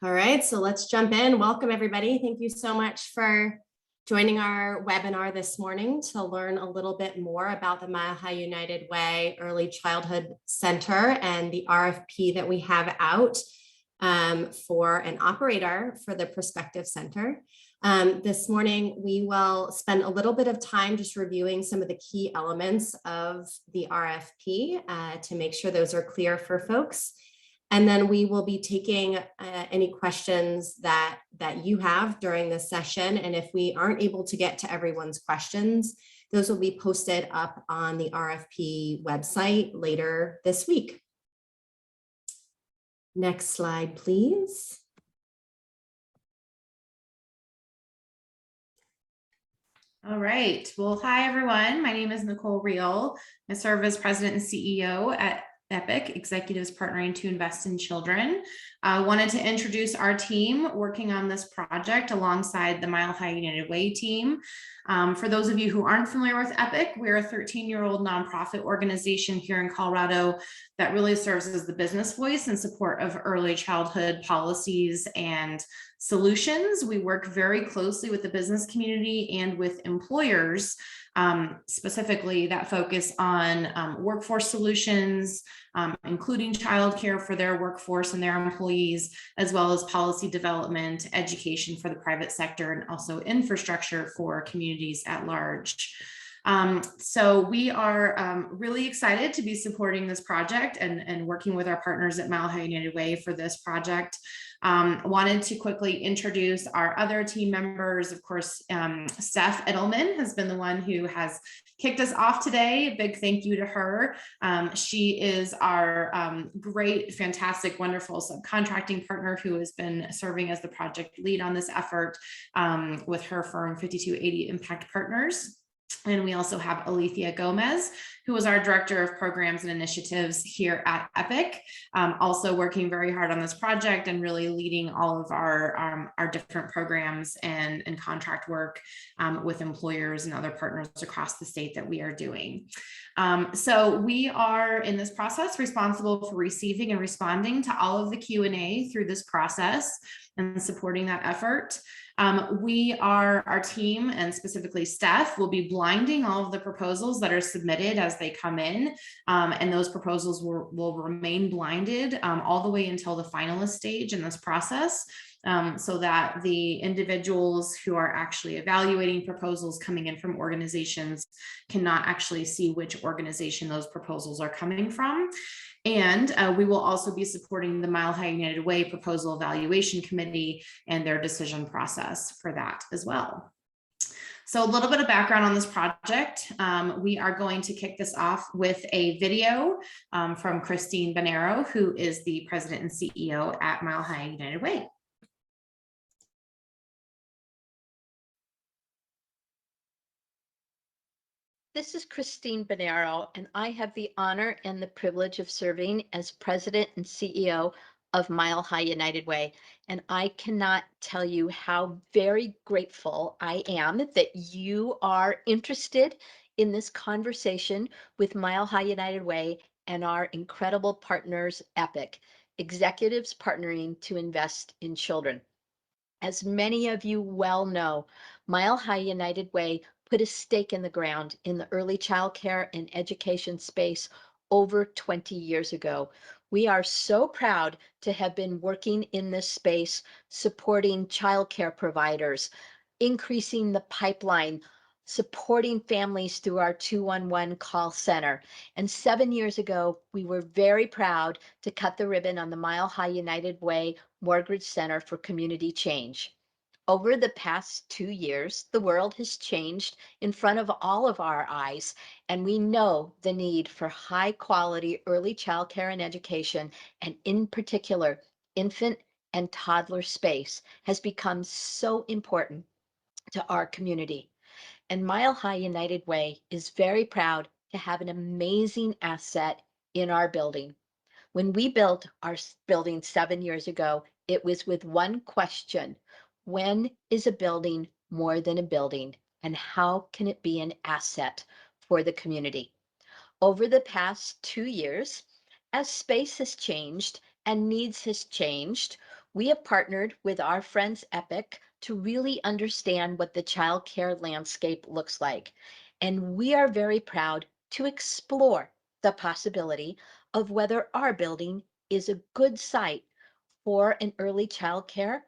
All right, so let's jump in. Welcome, everybody. Thank you so much for joining our webinar this morning to learn a little bit more about the Mile High United Way Early Childhood Center and the RFP that we have out for an operator for the Prospective Center. This morning, we will spend a little bit of time just reviewing some of the key elements of the RFP to make sure those are clear for folks. And then we will be taking any questions that you have during this session. And if we aren't able to get to everyone's questions, those will be posted up on the RFP website later this week. Next slide, please. All right. Well, hi, everyone. My name is Nicole Reel. I serve as president and CEO at EPIC, Executives Partnering to Invest in Children. I wanted to introduce our team working on this project alongside the Mile High United Way team. For those of you who aren't familiar with EPIC, we're a 13-year-old nonprofit organization here in Colorado that really serves as the business voice in support of early childhood policies and solutions. We work very closely with the business community and with employers, specifically that focus on workforce solutions, including childcare for their workforce and their employees, as well as policy development, education for the private sector, and also infrastructure for communities at large. So we are really excited to be supporting this project and working with our partners at Mile High United Way for this project. Wanted to quickly introduce our other team members. Of course, Steph Edelman has been the one who has kicked us off today. A big thank you to her. She is our great, fantastic, wonderful subcontracting partner who has been serving as the project lead on this effort with her firm 5280 Impact Partners. And we also have Alethea Gomez, who is our Director of Programs and Initiatives here at EPIC, also working very hard on this project and really leading all of our different programs and contract work with employers and other partners across the state that we are doing. So we are in this process responsible for receiving and responding to all of the Q&A through this process and supporting that effort. Our team, and specifically Steph, will be blinding all of the proposals that are submitted as they come in, and those proposals will remain blinded all the way until the finalist stage in this process, so that the individuals who are actually evaluating proposals coming in from organizations cannot actually see which organization those proposals are coming from. And we will also be supporting the Mile High United Way Proposal Evaluation Committee and their decision process for that as well. So a little bit of background on this project. We are going to kick this off with a video from Christine Bonero, who is the president and CEO at Mile High United Way. This is Christine Bonero, and I have the honor and the privilege of serving as President and CEO of Mile High United Way. And I cannot tell you how very grateful I am that you are interested in this conversation with Mile High United Way and our incredible partners, EPIC, Executives Partnering to Invest in Children. As many of you well know, Mile High United Way put a stake in the ground in the early child care and education space over 20 years ago. We are so proud to have been working in this space, supporting child care providers, increasing the pipeline, supporting families through our 211 call center. And 7 years ago, we were very proud to cut the ribbon on the Mile High United Way Mortgage Center for Community Change. Over the past 2 years, the world has changed in front of all of our eyes, and we know the need for high quality early child care and education, and in particular, infant and toddler space has become so important to our community. And Mile High United Way is very proud to have an amazing asset in our building. When we built our building 7 years ago, it was with one question: when is a building more than a building, and how can it be an asset for the community? Over the past 2 years, as space has changed and needs has changed, We have partnered with our friends Epic to really understand what the childcare landscape looks like. And we are very proud to explore the possibility of whether our building is a good site for an early childcare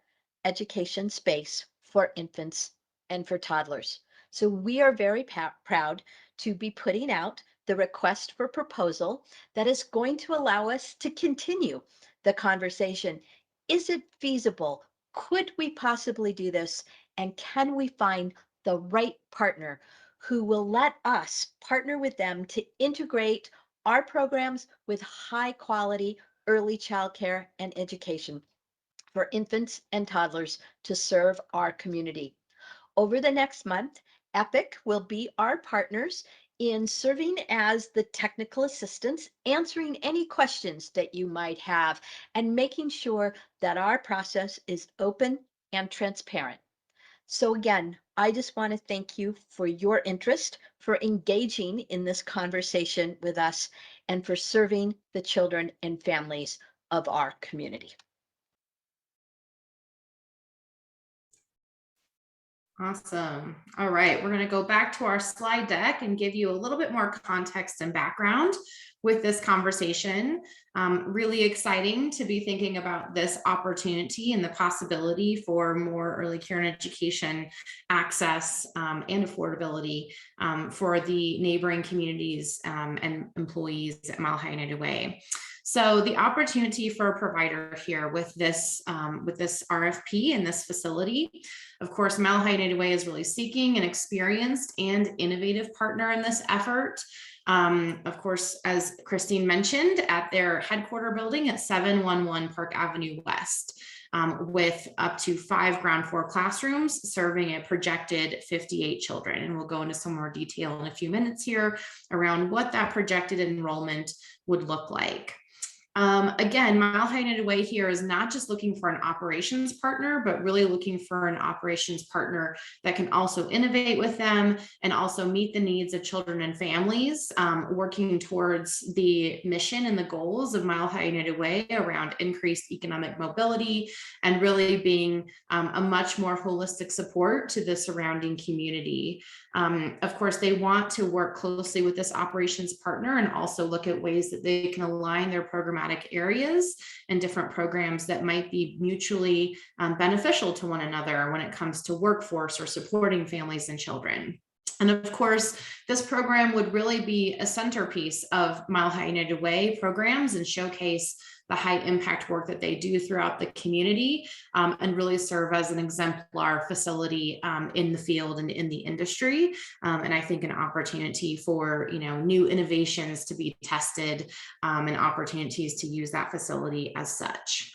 education space for infants and for toddlers. So we are very proud to be putting out the request for proposal that is going to allow us to continue the conversation. Is it feasible? Could we possibly do this? And can we find the right partner who will let us partner with them to integrate our programs with high quality early childcare and education for infants and toddlers to serve our community? Over the next month, Epic will be our partners in serving as the technical assistants, answering any questions that you might have, and making sure that our process is open and transparent. So again, I just want to thank you for your interest, for engaging in this conversation with us, and for serving the children and families of our community. Awesome. All right, we're going to go back to our slide deck and give you a little bit more context and background with this conversation. Really exciting to be thinking about this opportunity and the possibility for more early care and education access and affordability for the neighboring communities and employees at Mile High United Way. So the opportunity for a provider here with this RFP in this facility, of course, Mile High United Way is really seeking an experienced and innovative partner in this effort. Of course, as Christine mentioned, at their headquarter building at 711 Park Avenue West, with up to 5 ground floor classrooms serving a projected 58 children. And we'll go into some more detail in a few minutes here around what that projected enrollment would look like. Again, Mile High United Way here is not just looking for an operations partner, but really looking for an operations partner that can also innovate with them and also meet the needs of children and families, working towards the mission and the goals of Mile High United Way around increased economic mobility and really being a much more holistic support to the surrounding community. Of course, they want to work closely with this operations partner and also look at ways that they can align their programmatic areas and different programs that might be mutually beneficial to one another when it comes to workforce or supporting families and children. And of course, this program would really be a centerpiece of Mile High United Way programs and showcase the high impact work that they do throughout the community and really serve as an exemplar facility in the field and in the industry. And I think an opportunity for new innovations to be tested and opportunities to use that facility as such.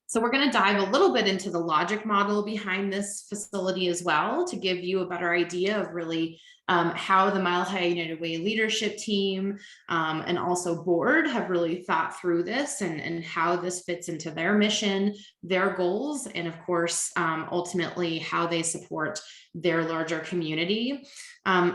So we're going to dive a little bit into the logic model behind this facility as well to give you a better idea of really how the Mile High United Way leadership team and also board have really thought through this and how this fits into their mission, their goals, and of course, ultimately how they support their larger community.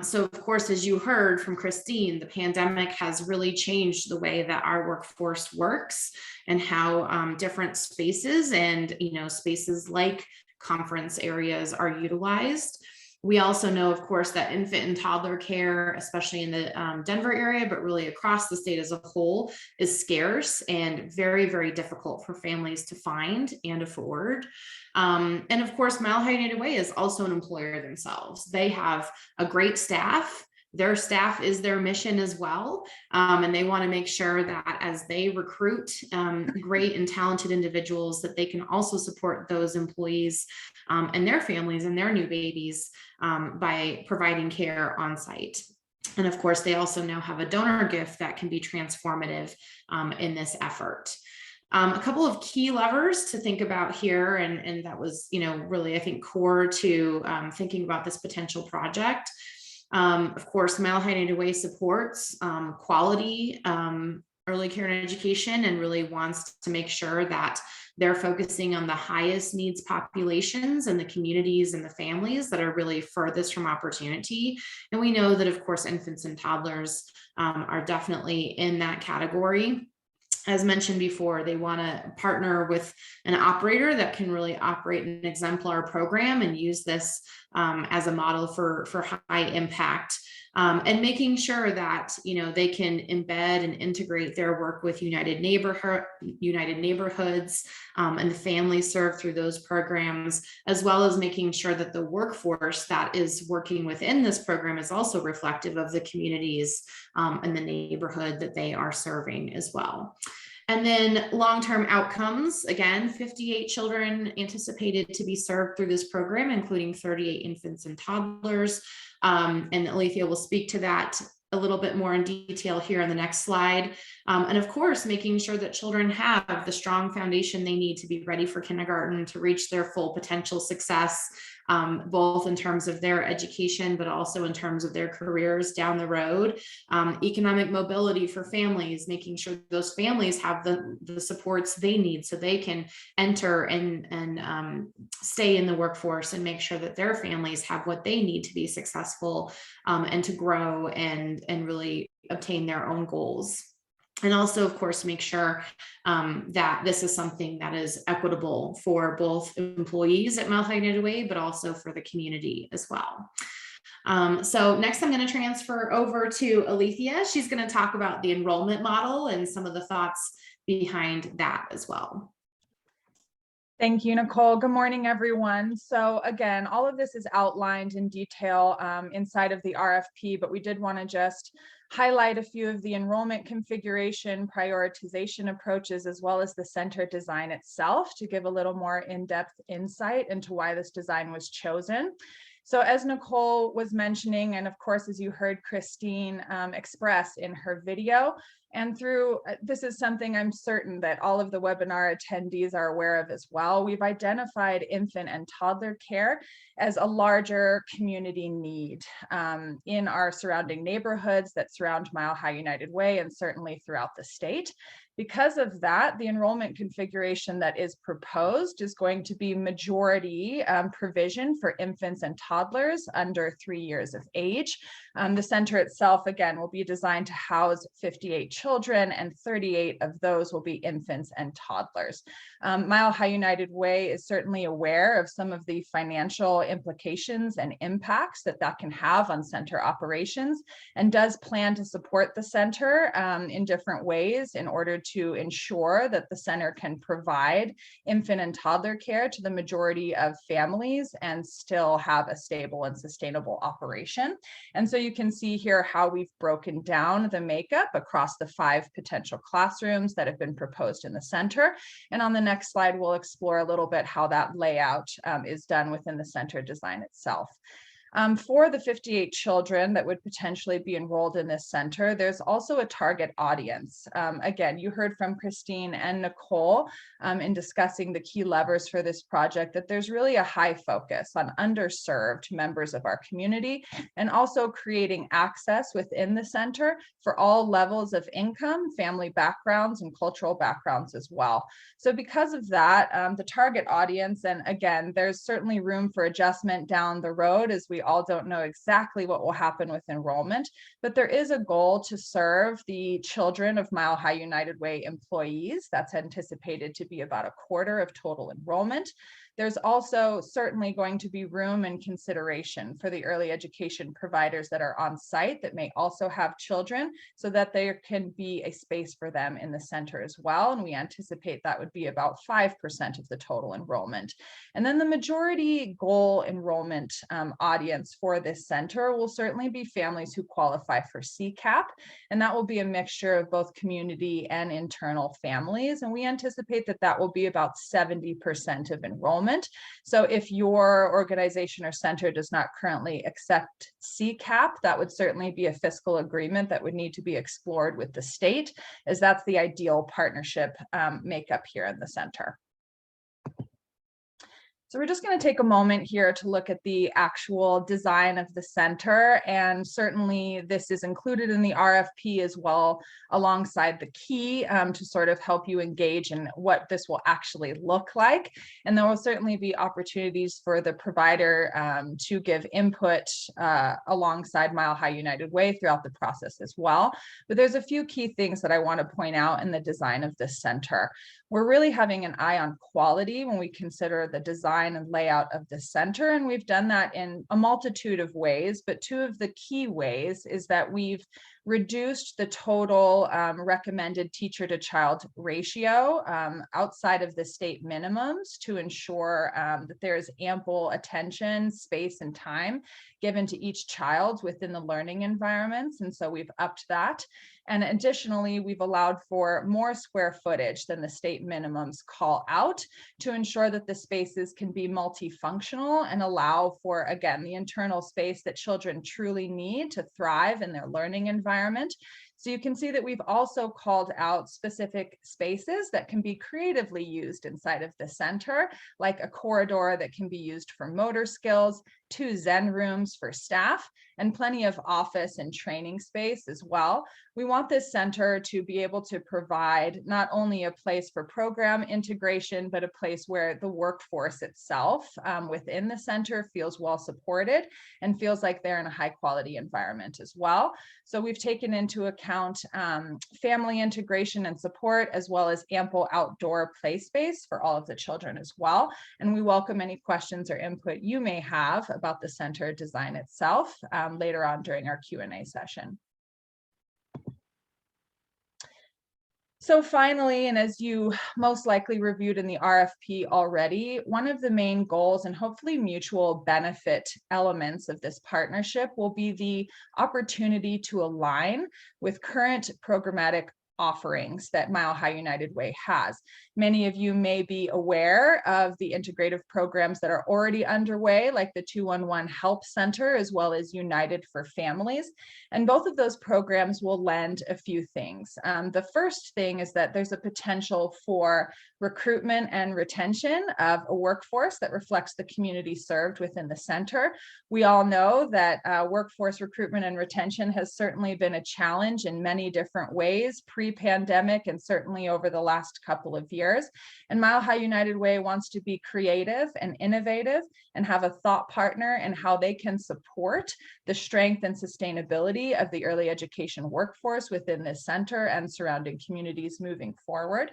So of course, as you heard from Christine, the pandemic has really changed the way that our workforce works and how different spaces and spaces like conference areas are utilized. We also know, of course, that infant and toddler care, especially in the Denver area, but really across the state as a whole, is scarce and very, very difficult for families to find and afford. And of course, Mile High United Way is also an employer themselves. They have a great staff. Their staff is their mission as well. And they want to make sure that as they recruit great and talented individuals, that they can also support those employees and their families and their new babies by providing care on site. And of course, they also now have a donor gift that can be transformative in this effort. A couple of key levers to think about here, and that was, really, I think, core to thinking about this potential project. Of course, Mile High United Way supports quality early care and education and really wants to make sure that they're focusing on the highest needs populations and the communities and the families that are really furthest from opportunity. And we know that, of course, infants and toddlers are definitely in that category. as mentioned before, they want to partner with an operator that can really operate an exemplar program and use this as a model for high impact, and making sure that they can embed and integrate their work with United Neighborhoods and the families served through those programs, as well as making sure that the workforce that is working within this program is also reflective of the communities and the neighborhood that they are serving as well. And then long-term outcomes, again, 58 children anticipated to be served through this program, including 38 infants and toddlers. And Alethea will speak to that a little bit more in detail here on the next slide. And of course, making sure that children have the strong foundation they need to be ready for kindergarten, to reach their full potential success, both in terms of their education, but also in terms of their careers down the road. Economic mobility for families, making sure those families have the supports they need so they can enter and stay in the workforce, and make sure that their families have what they need to be successful and to grow and really obtain their own goals. And also, of course, make sure that this is something that is equitable for both employees at Mile High United Way, but also for the community as well. So next, I'm going to transfer over to Alethea. She's going to talk about the enrollment model and some of the thoughts behind that as well. Thank you, Nicole. Good morning, everyone. So again, all of this is outlined in detail inside of the RFP, but we did want to just highlight a few of the enrollment configuration, prioritization approaches, as well as the center design itself, to give a little more in-depth insight into why this design was chosen. So as Nicole was mentioning, and of course, as you heard Christine express in her video, and through, this is something I'm certain that all of the webinar attendees are aware of as well, we've identified infant and toddler care as a larger community need in our surrounding neighborhoods that surround Mile High United Way, and certainly throughout the state. Because of that, the enrollment configuration that is proposed is going to be majority provision for infants and toddlers under 3 years of age. The center itself, again, will be designed to house 58 children, and 38 of those will be infants and toddlers. Mile High United Way is certainly aware of some of the financial implications and impacts that can have on center operations, and does plan to support the center in different ways in order to ensure that the center can provide infant and toddler care to the majority of families and still have a stable and sustainable operation. And so you can see here how we've broken down the makeup across the 5 potential classrooms that have been proposed in the center. And on the next slide, we'll explore a little bit how that layout is done within the center design itself. For the 58 children that would potentially be enrolled in this center, there's also a target audience. Again, you heard from Christine and Nicole in discussing the key levers for this project, that there's really a high focus on underserved members of our community, and also creating access within the center for all levels of income, family backgrounds, and cultural backgrounds as well. So because of that, the target audience, and again, there's certainly room for adjustment down the road, as we all don't know exactly what will happen with enrollment, but there is a goal to serve the children of Mile High United Way employees. That's anticipated to be about 1/4 of total enrollment. There's also certainly going to be room and consideration for the early education providers that are on site that may also have children, so that there can be a space for them in the center as well. And we anticipate that would be about 5% of the total enrollment. And then the majority goal enrollment audience for this center will certainly be families who qualify for CCAP. And that will be a mixture of both community and internal families. And we anticipate that that will be about 70% of enrollment. So if your organization or center does not currently accept CCAP, that would certainly be a fiscal agreement that would need to be explored with the state, as that's the ideal partnership makeup here in the center. So we're just going to take a moment here to look at the actual design of the center, and certainly this is included in the RFP as well alongside the key to sort of help you engage in what this will actually look like. And there will certainly be opportunities for the provider to give input alongside Mile High United Way throughout the process as well. But there's a few key things that I want to point out in the design of this center. We're really having an eye on quality when we consider the design and layout of the center, and we've done that in a multitude of ways, but two of the key ways is that we've reduced the total recommended teacher to child ratio outside of the state minimums to ensure that there is ample attention, space, and time given to each child within the learning environments. And so we've upped that. And additionally, we've allowed for more square footage than the state minimums call out to ensure that the spaces can be multifunctional and allow for, again, the internal space that children truly need to thrive in their learning environment. So you can see that we've also called out specific spaces that can be creatively used inside of the center, like a corridor that can be used for motor skills, 2 Zen rooms for staff, and plenty of office and training space as well. We want this center to be able to provide not only a place for program integration, but a place where the workforce itself within the center feels well supported and feels like they're in a high quality environment as well. So we've taken into account family integration and support, as well as ample outdoor play space for all of the children as well. And we welcome any questions or input you may have about the center design itself later on during our Q&A session. So finally, and as you most likely reviewed in the RFP already, one of the main goals and hopefully mutual benefit elements of this partnership will be the opportunity to align with current programmatic offerings that Mile High United Way has. Many of you may be aware of the integrative programs that are already underway, like the 211 Help Center, as well as United for Families. And both of those programs will lend a few things. The first thing is that there's a potential for recruitment and retention of a workforce that reflects the community served within the center. We all know that workforce recruitment and retention has certainly been a challenge in many different ways, pre-pandemic and certainly over the last couple of years. And Mile High United Way wants to be creative and innovative and have a thought partner in how they can support the strength and sustainability of the early education workforce within this center and surrounding communities moving forward.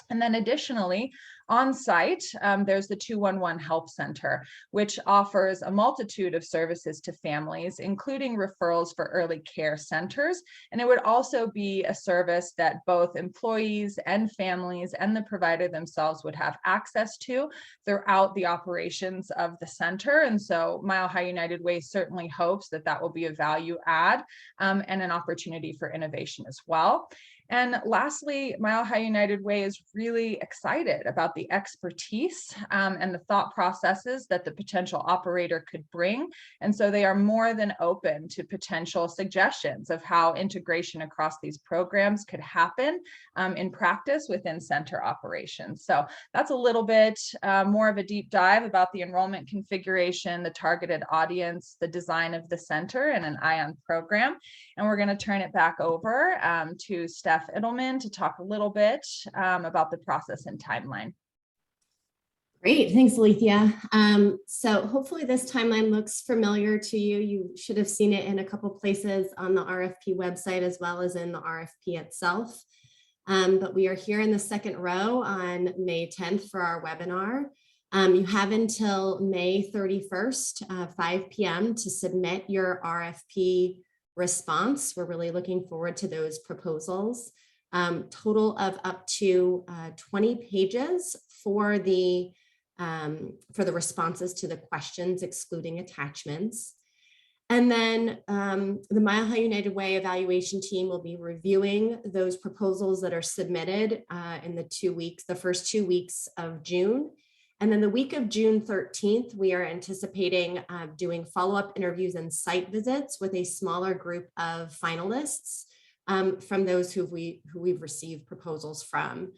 And then additionally, on site, there's the 211 Help Center, which offers a multitude of services to families, including referrals for early care centers. And it would also be a service that both employees and families and the provider themselves would have access to throughout the operations of the center. And so Mile High United Way certainly hopes that that will be a value add and an opportunity for innovation as well. And lastly, Mile High United Way is really excited about the expertise and the thought processes that the potential operator could bring. And so they are more than open to potential suggestions of how integration across these programs could happen in practice within center operations. So that's a little bit more of a deep dive about the enrollment configuration, the targeted audience, the design of the center, and an ION program. And we're going to turn it back over to Steph Edelman to talk a little bit about the process and timeline. Great, thanks, Alethea. So hopefully this timeline looks familiar to you. You should have seen it in a couple places on the RFP website as well as in the RFP itself. But we are here in the second row on May 10th for our webinar. You have until May 31st, 5 p.m. to submit your RFP response. We're really looking forward to those proposals. Total of up to 20 pages for the responses to the questions, excluding attachments. And then the Mile High United Way evaluation team will be reviewing those proposals that are submitted in the first 2 weeks of June. And then the week of June 13th, we are anticipating doing follow-up interviews and site visits with a smaller group of finalists from those who we've received proposals from.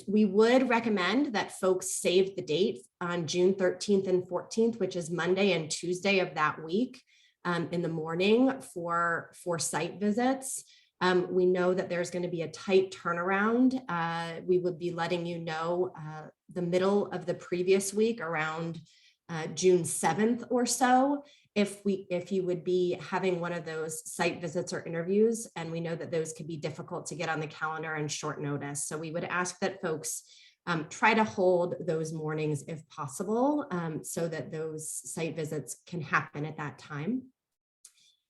We would recommend that folks save the date on June 13th and 14th, which is Monday and Tuesday of that week, in the morning for site visits. We know that there's going to be a tight turnaround. We would be letting you know the middle of the previous week, around June 7th or so, if you would be having one of those site visits or interviews. And we know that those could be difficult to get on the calendar on short notice. So we would ask that folks try to hold those mornings if possible, so that those site visits can happen at that time.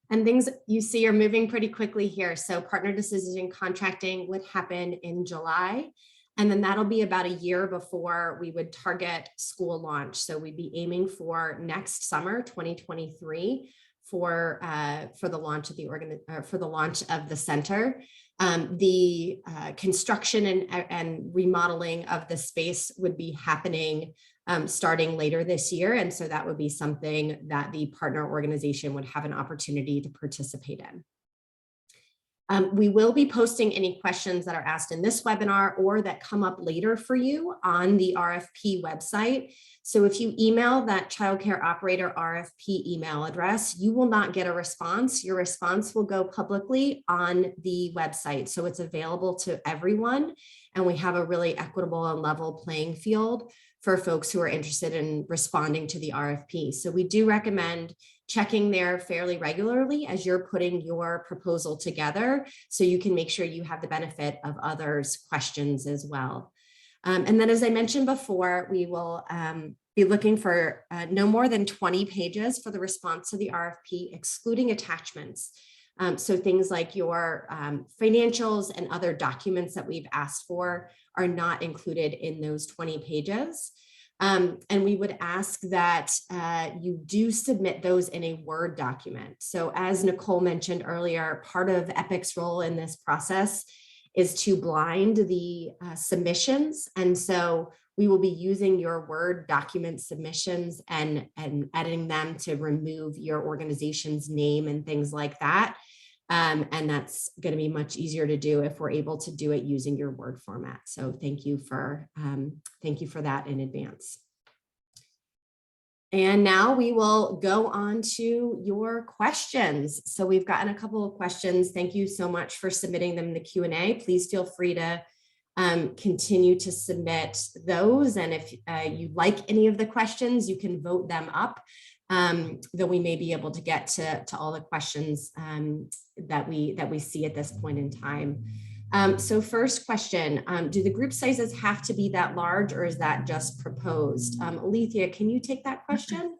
And things you see are moving pretty quickly here. So partner decision contracting would happen in July. And then that'll be about a year before we would target school launch. So we'd be aiming for next summer, 2023, for the launch of the center. The construction and remodeling of the space would be happening starting later this year. And so that would be something that the partner organization would have an opportunity to participate in. We will be posting any questions that are asked in this webinar or that come up later for you on the RFP website. So if you email that childcare operator RFP email address, you will not get a response. Your response will go publicly on the website. So it's available to everyone. And we have a really equitable and level playing field for folks who are interested in responding to the RFP. So we do recommend checking there fairly regularly as you're putting your proposal together, so you can make sure you have the benefit of others' questions as well. And then, as I mentioned before, we will be looking for no more than 20 pages for the response to the RFP, excluding attachments. So things like your financials and other documents that we've asked for are not included in those 20 pages. And we would ask that you do submit those in a Word document. So as Nicole mentioned earlier, part of EPIC's role in this process is to blind the submissions. And so we will be using your Word document submissions and editing them to remove your organization's name and things like that. And that's going to be much easier to do if we're able to do it using your Word format. So thank you for that in advance. And now we will go on to your questions. So we've gotten a couple of questions. Thank you so much for submitting them in the Q&A. Please feel free to continue to submit those. And if you like any of the questions, you can vote them up. Though we may be able to get to all the questions that we see at this point in time. So first question, do the group sizes have to be that large, or is that just proposed? Alethea, can you take that question?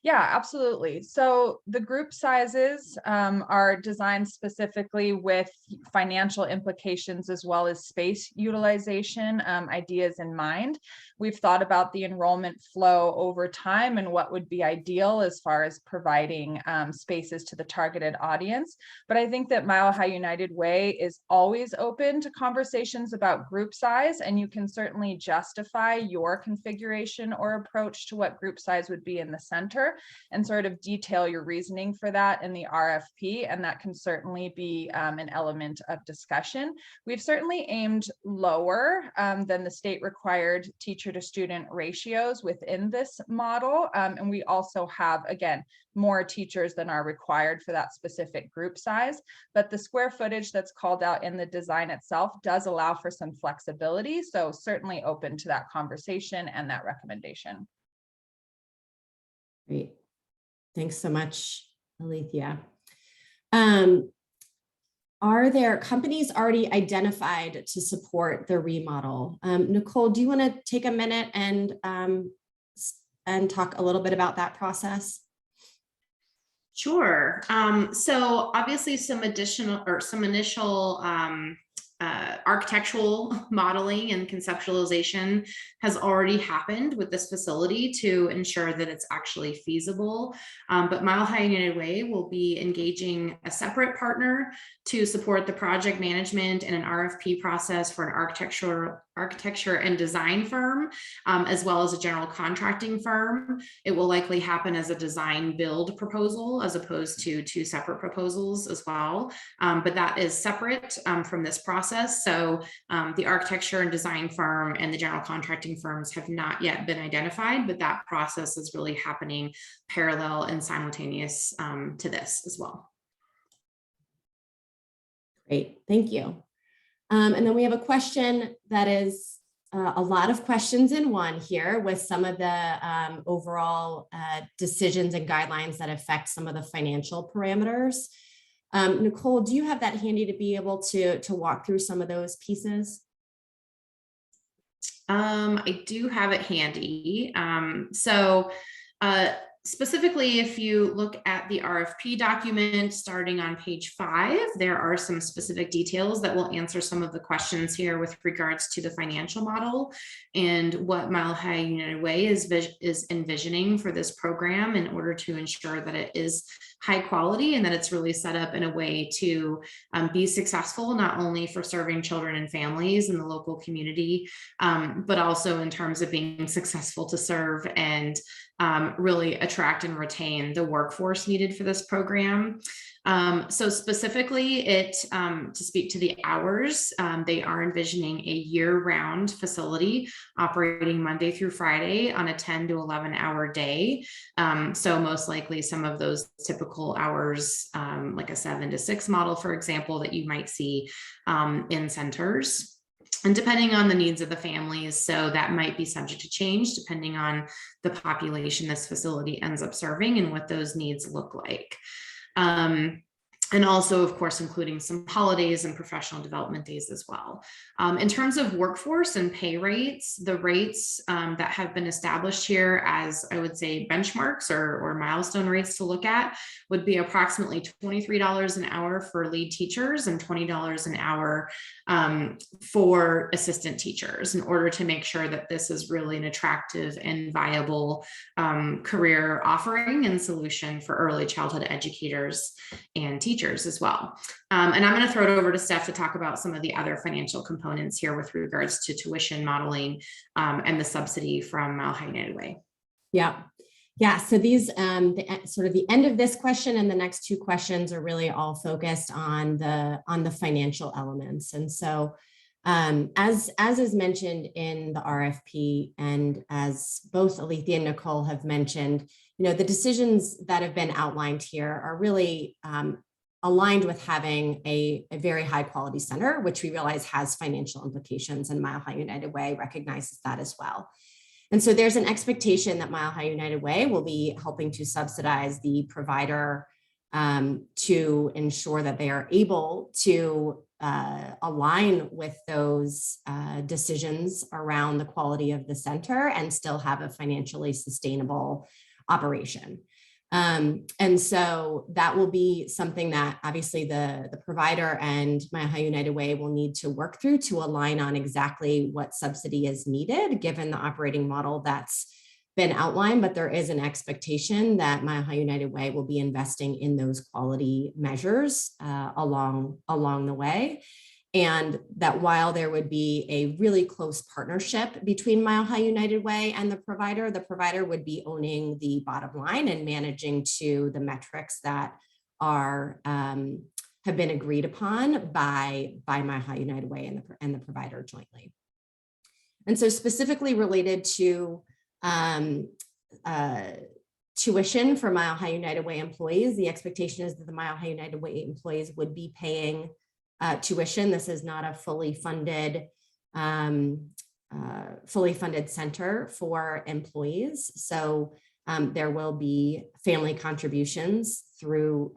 Yeah, absolutely. So the group sizes are designed specifically with financial implications as well as space utilization ideas in mind. We've thought about the enrollment flow over time and what would be ideal as far as providing spaces to the targeted audience. But I think that Mile High United Way is always open to conversations about group size, and you can certainly justify your configuration or approach to what group size would be in the center and sort of detail your reasoning for that in the RFP, and that can certainly be an element of discussion. We've certainly aimed lower than the state required teacher to student ratios within this model, and we also have, again, more teachers than are required for that specific group size, but the square footage that's called out in the design itself does allow for some flexibility, so certainly open to that conversation and that recommendation. Great. Thanks so much, Alethea. Are there companies already identified to support the remodel? Nicole, do you want to take a minute and talk a little bit about that process? Sure. So obviously some initial architectural modeling and conceptualization has already happened with this facility to ensure that it's actually feasible. But Mile High United Way will be engaging a separate partner to support the project management and an RFP process for an architecture and design firm, as well as a general contracting firm. It will likely happen as a design build proposal as opposed to two separate proposals as well. But that is separate from this process. So the architecture and design firm and the general contracting firms have not yet been identified, but that process is really happening parallel and simultaneous to this as well. Great, thank you. And then we have a question that is a lot of questions in one here with some of the overall decisions and guidelines that affect some of the financial parameters. Nicole, do you have that handy to be able to walk through some of those pieces? I do have it handy. Specifically, if you look at the RFP document starting on page 5, there are some specific details that will answer some of the questions here with regards to the financial model and what Mile High United Way is envisioning for this program in order to ensure that it is high quality and that it's really set up in a way to be successful, not only for serving children and families in the local community, but also in terms of being successful to serve and really attract and retain the workforce needed for this program. So specifically, to speak to the hours, they are envisioning a year-round facility operating Monday through Friday on a 10 to 11 hour day. So most likely some of those typical hours, like a 7 to 6 model, for example, that you might see in centers. And depending on the needs of the families, so that might be subject to change depending on the population this facility ends up serving and what those needs look like. And also, of course, including some holidays and professional development days as well. In terms of workforce and pay rates, the rates that have been established here as, I would say, benchmarks or milestone rates to look at would be approximately $23 an hour for lead teachers and $20 an hour for assistant teachers, in order to make sure that this is really an attractive and viable career offering and solution for early childhood educators and teachers as well. And I'm going to throw it over to Steph to talk about some of the other financial components here with regards to tuition modeling and the subsidy from Mile High United Way. Yeah. So these sort of the end of this question and the next two questions are really all focused on the financial elements. And so as is mentioned in the RFP, and as both Alethea and Nicole have mentioned, the decisions that have been outlined here are really aligned with having a very high quality center, which we realize has financial implications, and Mile High United Way recognizes that as well. And so there's an expectation that Mile High United Way will be helping to subsidize the provider to ensure that they are able to align with those decisions around the quality of the center and still have a financially sustainable operation. And so that will be something that obviously the provider and Mile High United Way will need to work through to align on exactly what subsidy is needed given the operating model that's been outlined. But there is an expectation that Mile High United Way will be investing in those quality measures along the way. And that while there would be a really close partnership between Mile High United Way and the provider would be owning the bottom line and managing to the metrics that are have been agreed upon by Mile High United Way and the provider jointly. And so specifically related to tuition for Mile High United Way employees, the expectation is that the Mile High United Way employees would be paying tuition. This is not a fully funded center for employees. So there will be family contributions through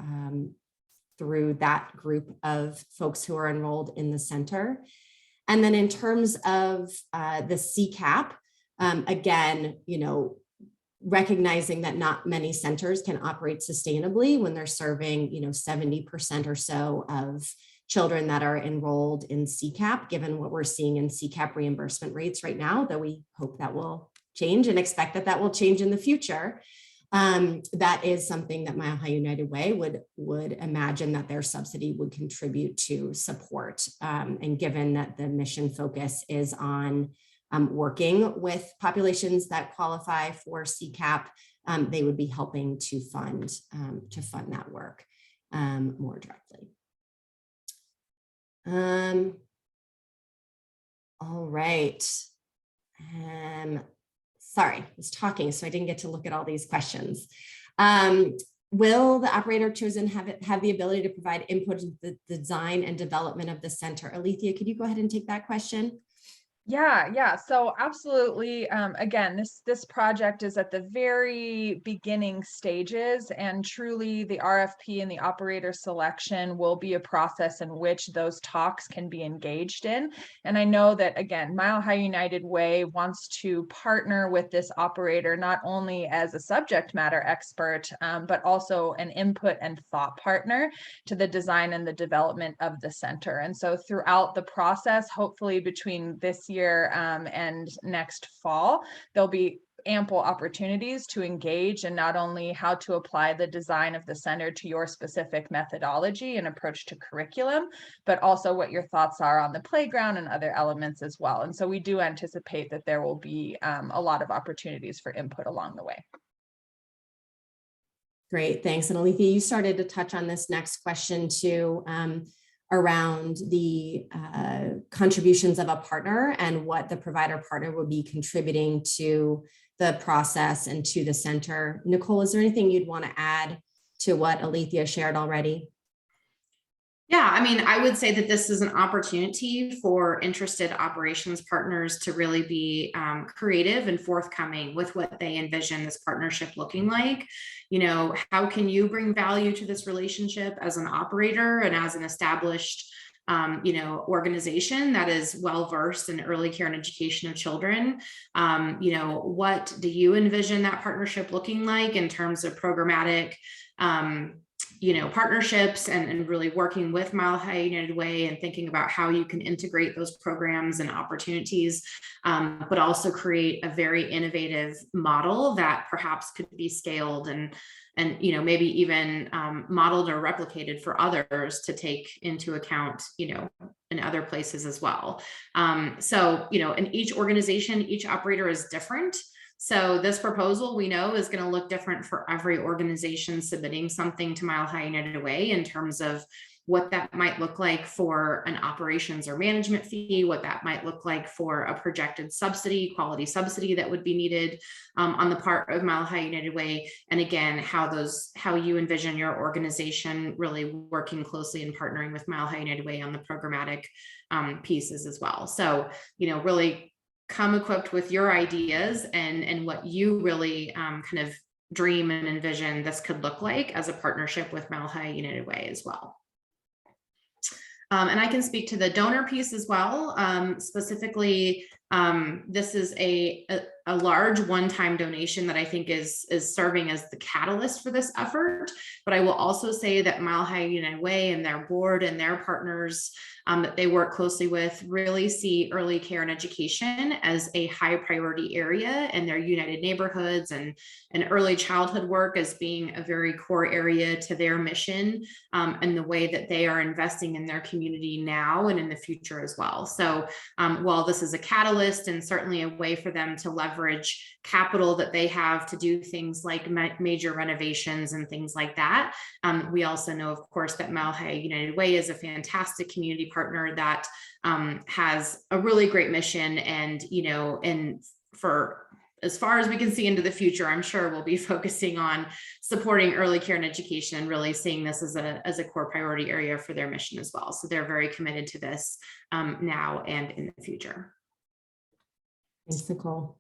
that group of folks who are enrolled in the center. And then in terms of the CCAP, again, recognizing that not many centers can operate sustainably when they're serving, 70% or so of children that are enrolled in CCAP, given what we're seeing in CCAP reimbursement rates right now, though we hope that will change and expect that will change in the future. that is something that Mile High United Way would imagine that their subsidy would contribute to support. And given that the mission focus is on working with populations that qualify for CCAP, they would be helping to fund that work more directly. All right. Sorry, I was talking, so I didn't get to look at all these questions. Will the operator chosen have the ability to provide input in the design and development of the center? Alethea, could you go ahead and take that question? Yeah. So absolutely. Again, this project is at the very beginning stages, and truly the RFP and the operator selection will be a process in which those talks can be engaged in. And I know that, again, Mile High United Way wants to partner with this operator not only as a subject matter expert, but also an input and thought partner to the design and the development of the center. And so throughout the process, hopefully between this year and next fall, there'll be ample opportunities to engage in not only how to apply the design of the center to your specific methodology and approach to curriculum, but also what your thoughts are on the playground and other elements as well. And so we do anticipate that there will be a lot of opportunities for input along the way. Great, thanks. And Alethea, you started to touch on this next question too, around the contributions of a partner and what the provider partner would be contributing to the process and to the center. Nicole, is there anything you'd want to add to what Alethea shared already? Yeah, I mean, I would say that this is an opportunity for interested operations partners to really be creative and forthcoming with what they envision this partnership looking like. You know, how can you bring value to this relationship as an operator and as an established organization that is well-versed in early care and education of children? What do you envision that partnership looking like in terms of programmatic partnerships and really working with Mile High United Way and thinking about how you can integrate those programs and opportunities, but also create a very innovative model that perhaps could be scaled and maybe even modeled or replicated for others to take into account, in other places as well. In each organization, each operator is different. So this proposal, we know, is going to look different for every organization submitting something to Mile High United Way in terms of what that might look like for an operations or management fee, what that might look like for a projected subsidy, quality subsidy that would be needed on the part of Mile High United Way. And again, how you envision your organization really working closely and partnering with Mile High United Way on the programmatic pieces as well. So, really come equipped with your ideas and what you really kind of dream and envision this could look like as a partnership with Mile High United Way as well. And I can speak to the donor piece as well. Specifically, this is a large one-time donation that I think is serving as the catalyst for this effort. But I will also say that Mile High United Way and their board and their partners that they work closely with really see early care and education as a high priority area in their United neighborhoods, and early childhood work as being a very core area to their mission and the way that they are investing in their community now and in the future as well. So while this is a catalyst and certainly a way for them to leverage capital that they have to do things like major renovations and things like that, we also know, of course, that Mile High United Way is a fantastic community partner that has a really great mission, and for as far as we can see into the future, I'm sure we'll be focusing on supporting early care and education and really seeing this as a core priority area for their mission as well. So they're very committed to this now and in the future. Thanks, Nicole.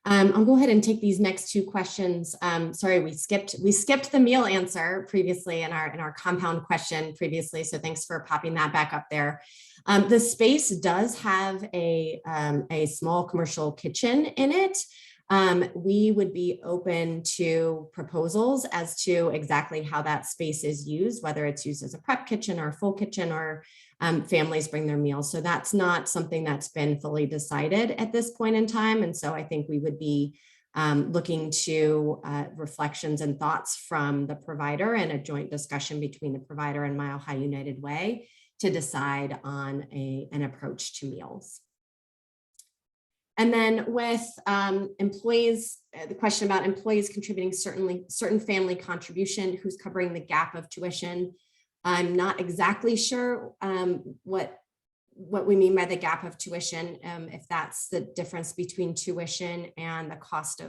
I'll go ahead and take these next two questions. Sorry, we skipped the meal answer previously in our compound question previously. So thanks for popping that back up there. The space does have a small commercial kitchen in it. We would be open to proposals as to exactly how that space is used, whether it's used as a prep kitchen or a full kitchen, or families bring their meals. So that's not something that's been fully decided at this point in time. And so I think we would be looking to reflections and thoughts from the provider and a joint discussion between the provider and Mile High United Way to decide on an approach to meals. And then with employees, the question about employees contributing certain family contribution, who's covering the gap of tuition. I'm not exactly sure what we mean by the gap of tuition, if that's the difference between tuition and the cost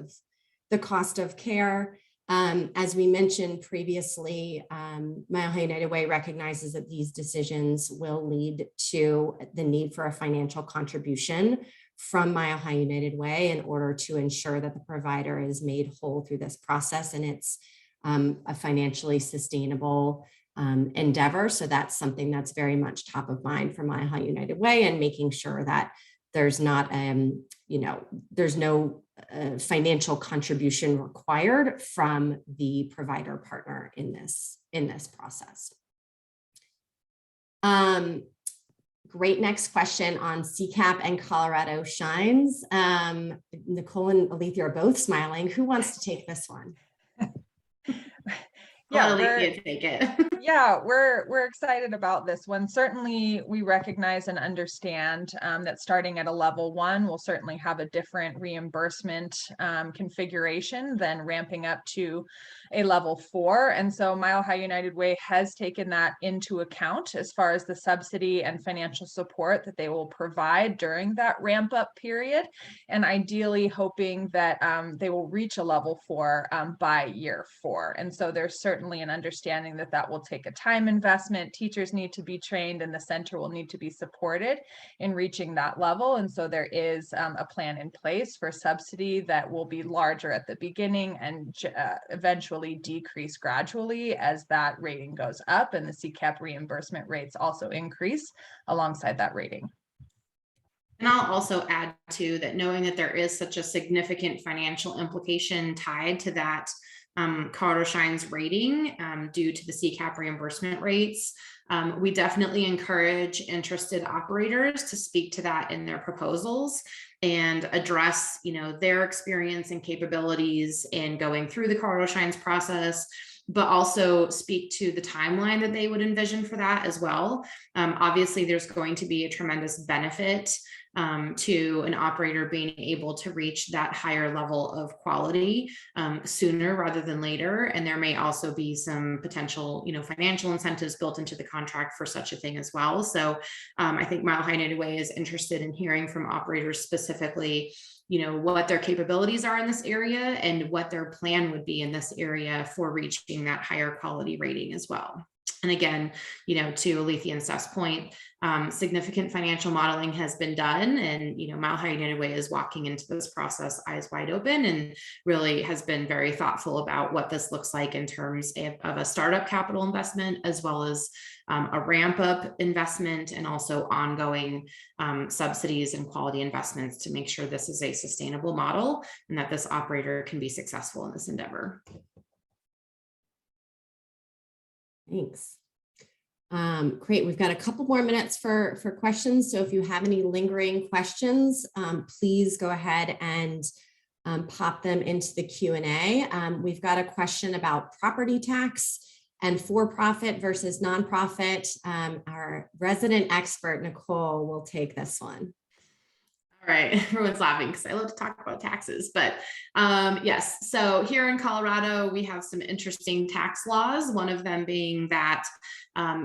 of care. As we mentioned previously, Mile High United Way recognizes that these decisions will lead to the need for a financial contribution from Mile High United Way in order to ensure that the provider is made whole through this process and it's a financially sustainable endeavor. So that's something that's very much top of mind for Mile High United Way, and making sure that there's not, there's no financial contribution required from the provider partner in this process. Great. Next question on CCAP and Colorado Shines. Nicole and Alethea are both smiling. Who wants to take this one? Yeah, take it. Yeah, we're excited about this one. Certainly, we recognize and understand that starting at a level 1 will certainly have a different reimbursement configuration than ramping up to a level 4. And so Mile High United Way has taken that into account as far as the subsidy and financial support that they will provide during that ramp up period, and ideally hoping that they will reach a level 4 by year 4. And so there's certainly an understanding that that will take a time investment. Teachers need to be trained and the center will need to be supported in reaching that level. And so there is a plan in place for subsidy that will be larger at the beginning and eventually decrease gradually as that rating goes up, and the CCAP reimbursement rates also increase alongside that rating. And I'll also add to that, knowing that there is such a significant financial implication tied to that Colorado Shines rating due to the CCAP reimbursement rates. We definitely encourage interested operators to speak to that in their proposals and address, their experience and capabilities in going through the Colorado Shines process, but also speak to the timeline that they would envision for that as well. Obviously, there's going to be a tremendous benefit to an operator being able to reach that higher level of quality sooner rather than later. And there may also be some potential, financial incentives built into the contract for such a thing as well. So I think Mile High United Way is interested in hearing from operators specifically, what their capabilities are in this area and what their plan would be in this area for reaching that higher quality rating as well. And again, to Alethea and Steph's point, significant financial modeling has been done, and Mile High United Way is walking into this process eyes wide open and really has been very thoughtful about what this looks like in terms of a startup capital investment, as well as a ramp up investment, and also ongoing subsidies and quality investments to make sure this is a sustainable model and that this operator can be successful in this endeavor. Thanks. Great. We've got a couple more minutes for questions. So if you have any lingering questions, please go ahead and pop them into the Q&A. We've got a question about property tax and for-profit versus nonprofit. Our resident expert, Nicole, will take this one. All right, everyone's laughing because I love to talk about taxes, but yes. So here in Colorado, we have some interesting tax laws. One of them being that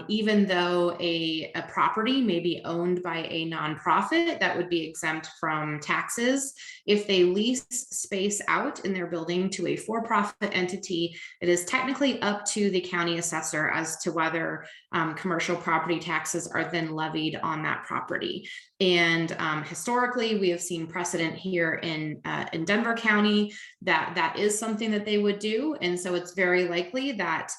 even though a property may be owned by a nonprofit, that would be exempt from taxes. If they lease space out in their building to a for-profit entity, it is technically up to the county assessor as to whether commercial property taxes are then levied on that property. And historically, we have seen precedent here in Denver County that is something that they would do. And so it's very likely that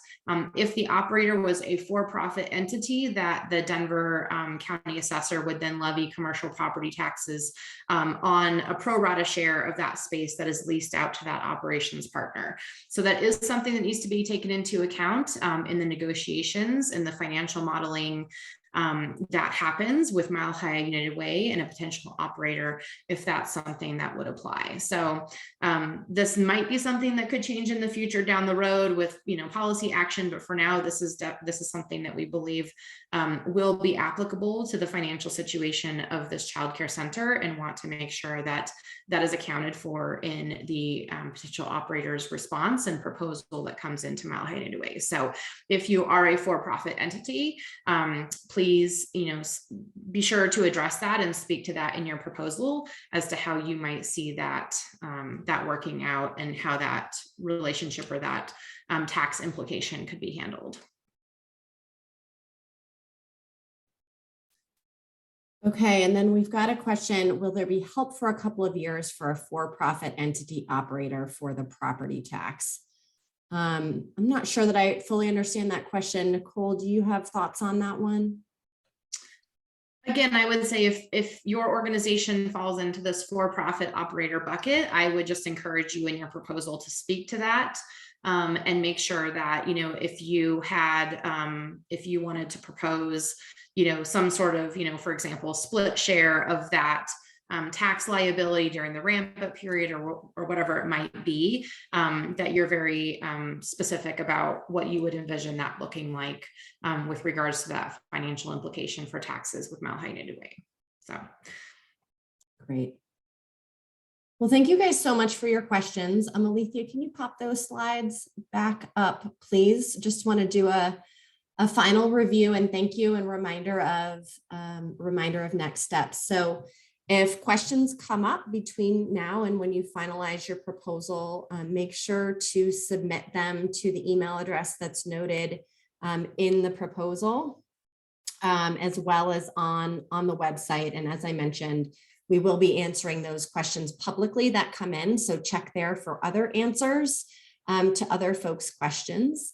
if the operator was a for-profit entity, that the Denver County assessor would then levy commercial property taxes on a pro rata share of that space that is leased out to that operations partner. So that is something that needs to be taken into account in the negotiations and the financial modeling that happens with Mile High United Way and a potential operator, if that's something that would apply. So this might be something that could change in the future down the road with, policy action, but for now, this is something that we believe will be applicable to the financial situation of this child care center, and want to make sure that that is accounted for in the potential operator's response and proposal that comes into Mile High United Way. So if you are a for-profit entity, please, be sure to address that and speak to that in your proposal as to how you might see that that working out, and how that relationship or that tax implication could be handled. Okay, and then we've got a question. Will there be help for a couple of years for a for-profit entity operator for the property tax? I'm not sure that I fully understand that question. Nicole, do you have thoughts on that one? Again, I would say if your organization falls into this for-profit operator bucket, I would just encourage you in your proposal to speak to that. And make sure that, if you wanted to propose, some sort of, for example, split share of that tax liability during the ramp up period, or whatever it might be, that you're very specific about what you would envision that looking like with regards to that financial implication for taxes with Mile High United Way. So great. Well, thank you guys so much for your questions. Alethea, can you pop those slides back up, please? Just want to do a final review and thank you, and reminder of next steps. So if questions come up between now and when you finalize your proposal, make sure to submit them to the email address that's noted in the proposal, as well as on the website. And as I mentioned, we will be answering those questions publicly that come in. So check there for other answers to other folks' questions.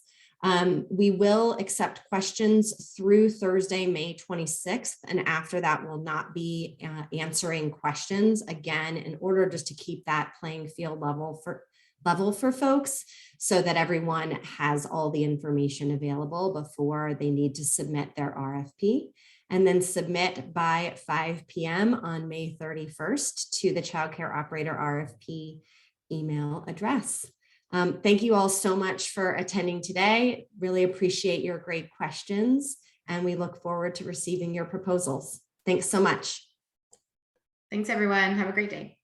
We will accept questions through Thursday, May 26th. And after that, we'll not be answering questions again, in order just to keep that playing field level for folks, so that everyone has all the information available before they need to submit their RFP. And then submit by 5 p.m. on May 31st to the Child Care Operator RFP email address. Thank you all so much for attending today. Really appreciate your great questions, and we look forward to receiving your proposals. Thanks so much. Thanks, everyone. Have a great day.